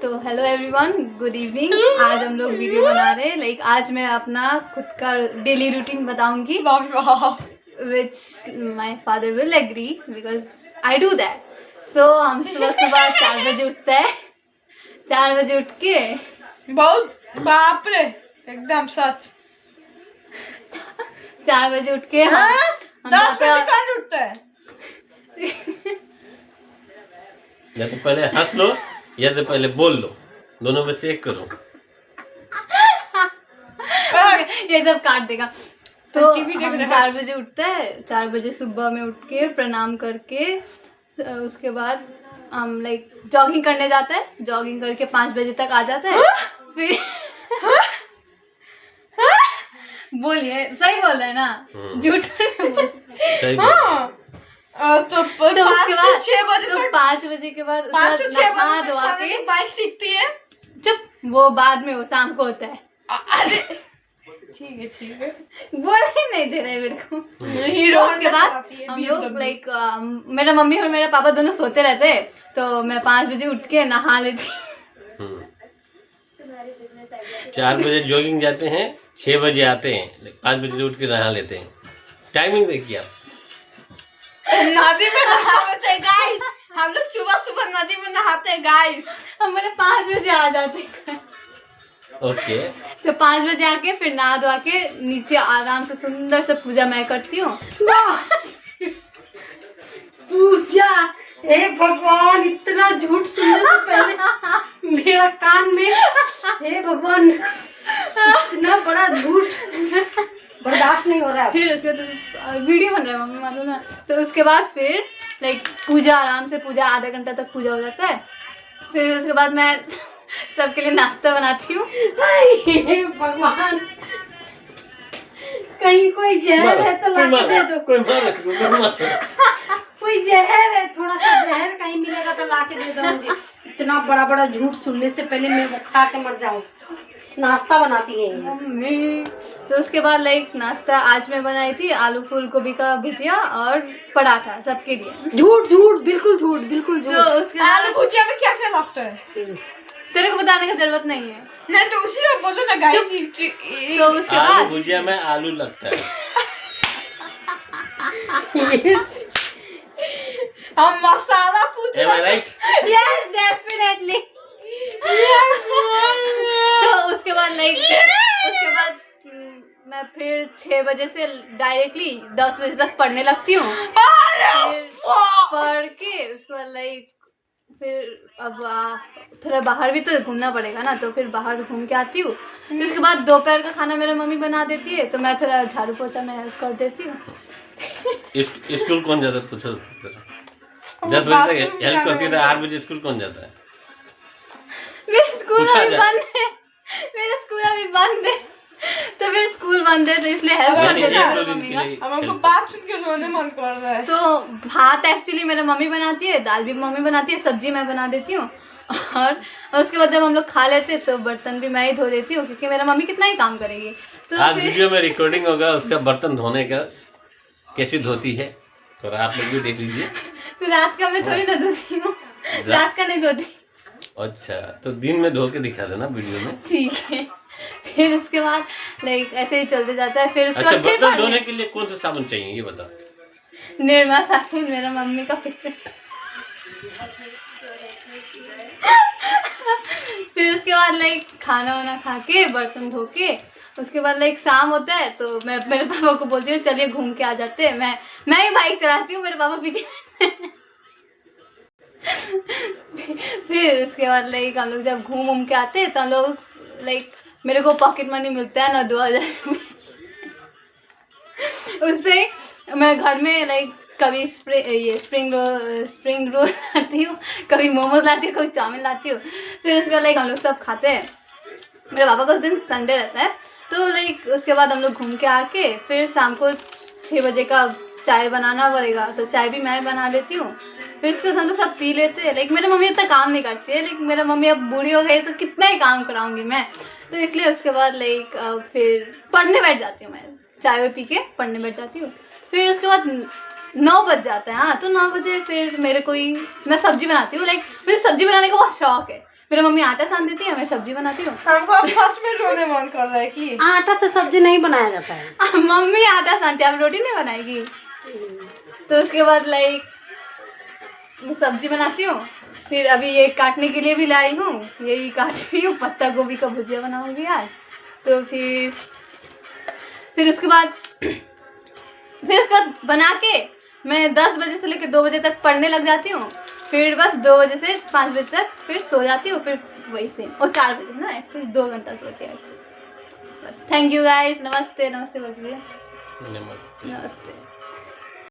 तो hello everyone, good evening. आज हम लोग वीडियो बना रहे हैं। आज मैं अपना खुद का डेली रूटीन बताऊंगी, which my father will agree because I do that. So हम सुबह सुबह 4 बजे उठते हैं। 4 बजे उठ के बहुत बाप रे एकदम सच 4 बजे उठ के हम 10 बजे कौन उठता है? या तो पहले हंस लो या तो पहले बोल लो, दोनों में से एक करो। ये सब काट देगा। तो हम 4 बजे उठते हैं। 4 बजे सुबह में उठ के प्रणाम करके उसके बाद हम जॉगिंग करने जाते हैं। जॉगिंग करके 5 बजे तक आ जाते हैं। फिर बोलिए, सही बोल रहे हैं ना, झूठ सही बोल। तो उसके बाद 6 बजे तक 5 बजे के बाद 5 से 6 नहा बजे धोआ के बाइक सीखती है। चुप, वो बाद में, वो शाम को होता है। अरे ठीक है बोल ही नहीं दे रहे मेरे को। हीरो तो उसके बाद हम लोग मेरा मम्मी और मेरा पापा दोनों सोते रहते हैं, तो मैं 5 बजे उठ के नहा लेती। 4 बजे जॉगिंग जाते हैं, 6 बजे आते हैं, 5 बजे उठ के नहा लेते हैं। टाइमिंग देखिए आप। नदी में नहाते हैं गाइस। हम लोग सुबह सुबह नदी में नहाते हैं गाइस। हम 5 बजे आ जाते हैं। ओके। तो 5 बजे आके फिर नहा धोआ के नीचे आराम से सुंदर से पूजा मैं करती हूँ। पूजा, हे भगवान, इतना झूठ सुनने से पहले मेरा कान में, हे भगवान, इतना बड़ा झूठ बर्दाश्त नहीं हो रहा है। फिर उसके तो वीडियो बन रहा है मम्मी मालूम ना। तो उसके बाद फिर पूजा, आराम से पूजा, आधा घंटा तक पूजा हो जाता है। फिर उसके बाद मैं सबके लिए नाश्ता बनाती हूँ। हे भगवान, कहीं कोई जहर है तो ला के दे दो। कोई जहर है, थोड़ा सा जहर कहीं मिलेगा तो ला के दे दो मुझे। इतना बड़ा बड़ा झूठ सुनने से पहले मैं वो खा के मर जाऊं। नाश्ता बनाती है ये मम्मी। तो उसके बाद नाश्ता आज मैं बनाई थी आलू फूल गोभी का भुजिया और पराठा सबके लिए। झूठ झूठ, बिल्कुल झूठ, बिल्कुल झूठ। तो उसके बाद आलू भुजिया में क्या क्या लगता है? तेरे को बताने की जरूरत नहीं है। नहीं तो उसी में बोलो ना गाइस। तो उसके आलू बाद भुजिया में आलू लगता है। हम मसाला पूछ Am I right? Yes definitely. तो उसके बाद मैं फिर 6 बजे से डायरेक्टली 10 बजे तक पढ़ने लगती हूँ। फिर पढ़ के उसके बाद फिर अब थोड़ा बाहर भी तो घूमना पड़ेगा ना, तो फिर बाहर घूम के आती हूँ। फिर उसके बाद दोपहर का खाना मेरा मम्मी बना देती है, तो मैं थोड़ा झाड़ू पोछा में हेल्प कर देती हूँ। स्कूल कौन जाता है? पूछो। 10 बजे तक हेल्प करती है, 8 बजे स्कूल कौन जाता है? मेरा स्कूल अभी बंद है। मेरा स्कूल अभी बंद है, तो फिर स्कूल बंद है तो इसलिए हेल्प कर देती है मम्मी का। अब हमको बात सुन के रोने मन कर रहा है। तो भात एक्चुअली मेरा मम्मी बनाती है, दाल भी मम्मी बनाती है, सब्जी मैं बना देती हूँ। और उसके बाद जब हम लोग खा लेते हैं तो बर्तन भी मैं ही धो देती हूँ, क्योंकि मेरा मम्मी कितना ही काम करेगी। तो आज वीडियो में रिकॉर्डिंग होगा उसका बर्तन धोने का, कैसे धोती है, तो आप लोग भी देख लीजिए। तो रात का मैं थोड़ी ना धोती हूँ, रात का नहीं धोती। अच्छा, तो दिन में धो के दिखा देना वीडियो में। ठीक है। फिर उसके बाद ऐसे ही चलते जाता है। फिर उसके अच्छा, बाद फिर बर्तन धोने के लिए कौन सा साबुन चाहिए ये बताओ। निर्मा साबुन मेरा मम्मी का फेवरेट। फिर उसके बाद खाना वाना खा के बर्तन धो के उसके बाद शाम होता है, तो मैं मेरे पापा को बोलती हूँ चलिए घूम के आ जाते हैं। मैं ही बाइक चलाती हूँ, मेरे पापा पीछे। फिर उसके बाद हम लोग जब घूम के आते हैं तो हम लोग मेरे को पॉकेट मनी मिलता है ना 2000 रुपये। उससे मैं घर में कभी स्प्रिंग रोल लाती हूँ, कभी मोमोज लाती हूँ, कभी चाउमीन लाती हूँ। फिर उसके बाद हम लोग सब खाते हैं। मेरे पापा का उस दिन संडे रहता है, तो उसके बाद हम लोग घूम के आके फिर शाम को 6 बजे का चाय बनाना पड़ेगा, तो चाय भी मैं बना लेती हूँ। फिर इसको हम लोग सब पी लेते हैं। मेरे मम्मी इतना काम नहीं करती है, मेरा मम्मी अब बूढ़ी हो गई तो कितना ही काम कराऊंगी मैं, तो इसलिए उसके बाद फिर पढ़ने बैठ जाती हूँ। मैं चाय पी के पढ़ने बैठ जाती हूँ। फिर उसके बाद 9 बज जाता है। हाँ, तो 9 बजे फिर मैं सब्जी बनाती हूँ। मुझे सब्जी बनाने का बहुत शौक है। मेरी मम्मी आटा सान देती है, मैं सब्जी बनाती हूँ। हमको अब सच में रोने मन कर रहा है कि आटा से सब्जी नहीं बनाया जाता है। मम्मी आटा सानती है, अब रोटी नहीं बनाएगी। तो उसके बाद लाइक मैं सब्जी बनाती हूँ, फिर अभी ये काटने के लिए भी लाई हूँ, यही काट रही हूँ, पत्ता गोभी का भुजिया बनाऊंगी आज। तो फिर उसके बाद बना के मैं 10 बजे से लेकर 2 बजे तक पढ़ने लग जाती हूँ। फिर बस 2 बजे से 5 बजे तक फिर सो जाती हूँ, फिर वही सेम। और 4 बजे ना एक्चुअली 2 घंटा सोती है एक्चुअली। बस थैंक यू गाइस। नमस्ते नमस्ते बोलिए। नमस्ते। नमस्ते।